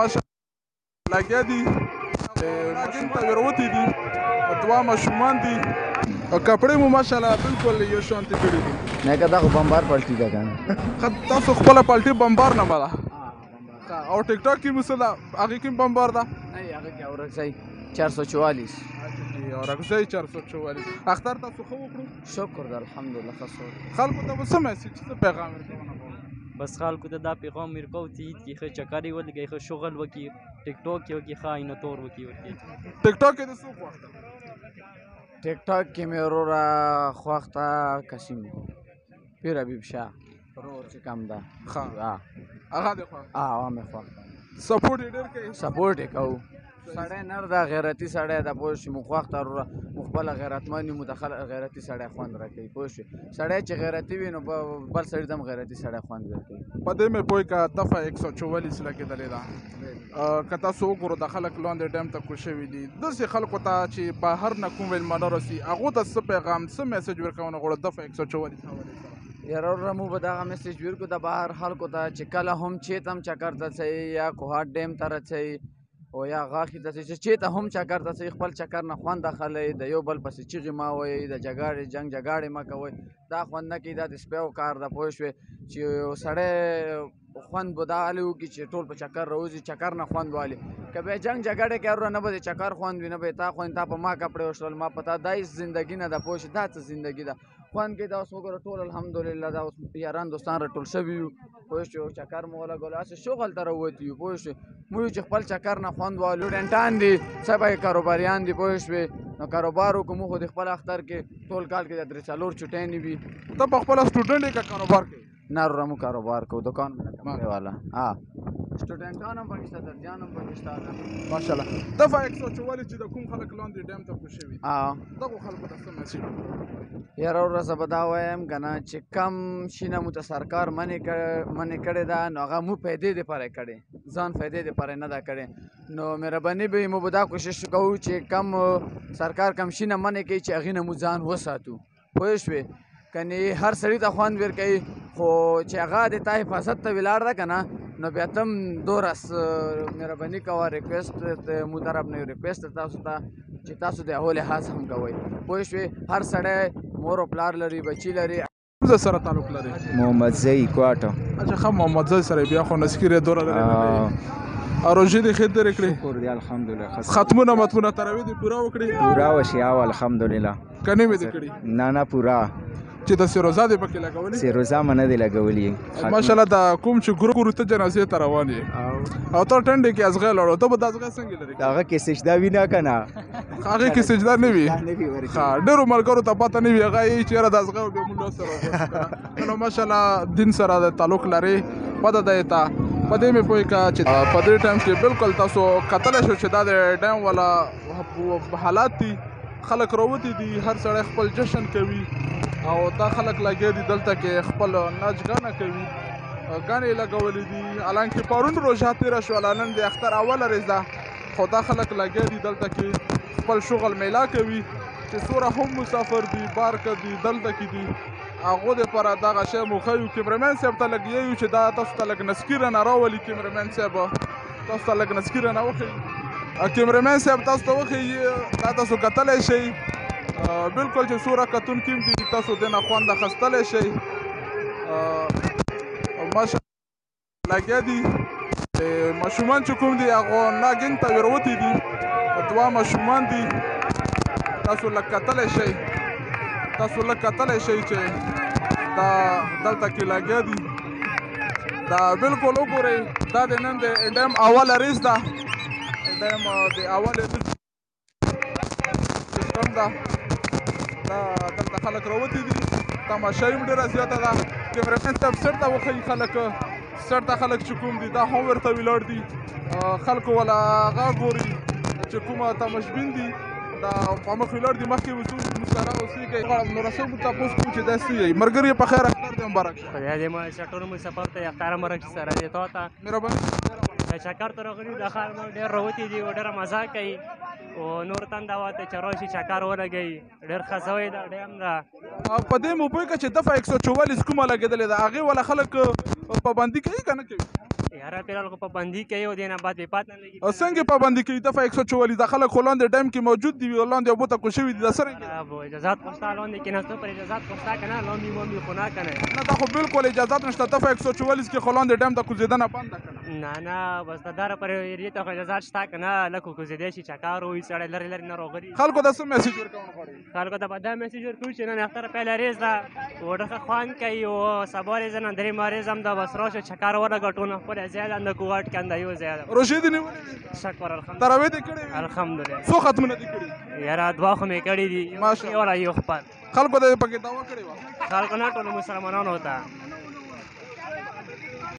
ماشاءالله لګیا دي ماشوم ته وروتي دي دوه ماشومان دي کپړې مو ماشاءالله بالکل یو شانتي کړي دي نه که دا خو بمبار پلټي ده که نه تاسو خپله پلټي بمبار نه ده او ټیک ټاک کې مو څه ده هغې کې بمبار ده نه هغه کې اورکزی 444 اورکزی 444 اختر تاسو ښه وکړو شکر ده الحمدلله ښه څه خلکو ته به څه میسج څه پیغام ورکوونه بس خلکو ته دا پیغام ورکوو چې عید کې ښه چکرې ولګوي ښه شغل وکړي ټیک ټاک کې وکړي ښه عینتور وکړي ورکړي ټیک ټاک کې د څوک خوښ ده ټیک ټاک کې مې وروره خوښ ده قسیم پیر حبیب شاه ورور چې کم ده ښه هغه دې خوښ هغه مې خوښ ده سپورټ یې ډېر کوي سپورټ یې کوو سړی نر ده غیرتي سړی ده پوه شوې موږ خوښ ده وروره موږ خپله غیرتمند یو مو د غیرتي سړی خوند راکوي پوه شوې سړی چې غیرتي وي نو بل سړي ته هم غیرتي سړی خوند ورکوي په دې مې پوه که دفعه 144 لګېدلې ده که تاسو وګورو د خلک لاندې ډیم ته کوز شوي دي داسې خلکو ته چې بهر نه کوم میلمانه راسي هغو ته څه پیغام څه میسج ورکوونه غواړو دفعه 144 حوالې سره یاره وروره موږ به دغه میسج ورکړو د بهر خلکو ته چې کله هم چېرته هم چکر ته ځئ یا کوهاټ ډیم ته رسئ او یا غاښې ته چې چېرته هم چکر ته ځئ خپل چکر نه خوند اخلئ د یو بل پسې چغې مه وایئ د جنګ جګړې مه کوئ دا خوند نه کوي دا د سپیو کار ده پوه شوې چې یو سړی خوند به دا هلې وکړي چې ټول په چکر راوځي چکر نه خوند والي که بیا جنګ جګړې کې وروره نه به د چکر خوند وي نه به یې تا خوند تا په ما کپړې وشړل ما په تا دا هېڅ زندګي نه ده پوه شې دا څه زندګي ده خوند کې دا اوس وګوره ټول الحمدلله دا اوس یاران دوستان راټول شوي یو پوه شوې چکر مو ولګولو هسې شغل ته راوتي یو پوه شوې موږ چې خپل چکر نه خوند والو ډنټان دي څه به یې کاروباریان دي پوه شوې نو کاروبار وکړو موږ خو د خپل اختر کې ټول کال کې د 3-4 چوټۍ وي ته په خپله سټوډنټ یې که کاروبار کوي نه وروره موږ کاروبار کوو دوکان مې کپړې والا سټوډنټان هم پکې شته درجان هم پکې شته ماشاءالله دفعه 144 چې د کوم خلک لاندې ډیم ته کوز شوي دغو خلکو ته څه میسج یاره وروره زه به دا وایم که نه چې کم شي نه مو ته سرکار منې کړې ده نو هغه مو پیدې دپاره یې کړې ځان فایدې دپاره یې نه ده کړې نو مهرباني به موږ به دا کوشش کوو چې کم سرکار کم شي نه منې کوي چې هغې نه مو ځان وساتو پوه شوې کنې هر سړي ته خوند ورکوي خو چې هغه د تا حفاظت ته ولاړ ده که نه نو بیا ته هم دورس مهرباني کوه ریکویسټ مو طرف نه ریکویسټ تاسو ته چې تاسو د هغو لحاظ هم کوئ پوه شوې هر سړی مور و پلار لري بچي لري زه سره تعلق لري محمد زئی کوټه اچھا ښه محمد زئی سره بیا خو نسکیر یې دوره لري روژې دې ښې تېرې کړې شکر دی الحمدلله ختمونه متونه تراویح دې پوره وکړې پورا وشي او الحمدلله کنې مې دې کړي نه پورا چې د سیروزا دې پکې لګولې سیروزا مې نه دې لګولې ماشاءالله دا کوم چې ګورو ته جنازې ته روان یې او ته ټنډې کې ازغې لاړو ته به دا ازغې څنګه لرې هغه کې سجده وي نه که نه هغې کې سجده نه وي ډېرو ملګرو ته پته نه وي هغه یې چې یاره د ازغې بیا مونږ سره نو ماشاءالله دین سره د تعلق لرې پته ده یې ته په دې مې پوهې که چې په دې ټایم کې بالکل تاسو کتلی شو چې دا د ډیم والا حالات دي خلک راوتي دي هر سړی خپل جشن کوي او دا خلک لګیا دي دلته کې خپل ناچ ګانه کوي ګانې لګولې دي حالانکې پرون روژه تېره شوله نن د اختر اوله ورځ ده خو دا خلک لګیا دي دلته کې خپل شغل میلا کوي چې څومره هم مسافر دي بار که دي دلته کې دي هغو دپاره دغه شی مو ښیو کیمرمین صاحب ته لږ یو چې دا تاسو ته لږ نسکیره نه راولي کیمرمین صاحب تاسو ته لږ نسکیره نه وښیي کیمرمین صاحب تاسو ته وښیي دا تاسو کتلی شئ بالکل چې څومره کتونکي هم دي تاسو دې نه خوند اخیستلی شئ ماشاءالله لګیا دي ماشومان چې کوم دي هغو ناګین ته وروتي دي دوه ماشومان دي تاسو لږ کتلی شئ چې دا دلته کې لګیا دي دا بالکل وګورئ دا د نن د ډیم اوله ریز ده ډیم د اولې ریز سیسټم ده دا دلته خلک راوتي دي تماشا هم ډېره زیاته ده کیمرمین صاحب سر ته وښیي خلک سر ته خلک چې کوم دي دا هم ورته ولاړ دي خلکو والا هغه ګوري چې کومه تماشبین دي دا په مخ ولاړ دي مخکې وڅو سره اوسېږئ غواړم نو رسول مو تپوس کوم چې داسې یئ ملګري یې په خیر اختر دې مبارک شه خدای دې مو ټول مو سفر ته اختر مبارک شه سره دې تا ته مهرباني چکر ته راغلي د ښار مو ډېر راوتي دي او ډېره مزه کوي او نور تنده واته چې راشي چکر ولګوي ډېر ښه ځای ده ډیم ده په دې مو پوه که چې دفعه 144 کومه لګېدلې ده هغې والا خلک پابندي کوي که نه کوي یاره فی الحال خو پابندي کوي او دې نه بعد بې پات نه لګي څنګه پابندي کوي دفعه 144 د خلک خو لاندې ټایم کې موجود دي لاندې اوبو ته کوشوي دي د څرنګه اب اجازات خو ستا لاندې کېناستو پر اجازات خو ستا که نه لاندې مومي خو نه که نه نه دا خو بالکل اجازات نشته دفعه 144 کې خو لاندې ټایم ته کوزېدنه بنده کړه نه نه بس د داره پر ایریې ته خو اجازات شته که نه لږ کوزېدی شي چکار ووي سړی لرې لرې نه راغلي خلکو ته څه میسج ورکول غواړي خلکو ته به دا میسج ورکوو چې نن اختر پیل ریز ده او ډېر ښه خوند کوي او سبا ریز نن درېیمه ریز هم ده بس راشه چکر ولګه ټول خپل ځای ده د کوهاټ کې انده یو ځای ده روژې دې نیولې وي شکر الحمدلله تراویح دې کړې وي الحمدلله څو ختمونه دې کړي یاره دوه خو مې کړي دي ماشاءالله. یو را یو خپل خلکو ته یې پکې دعوه کړې وه خلکو نه ټولو مسلمانانو ته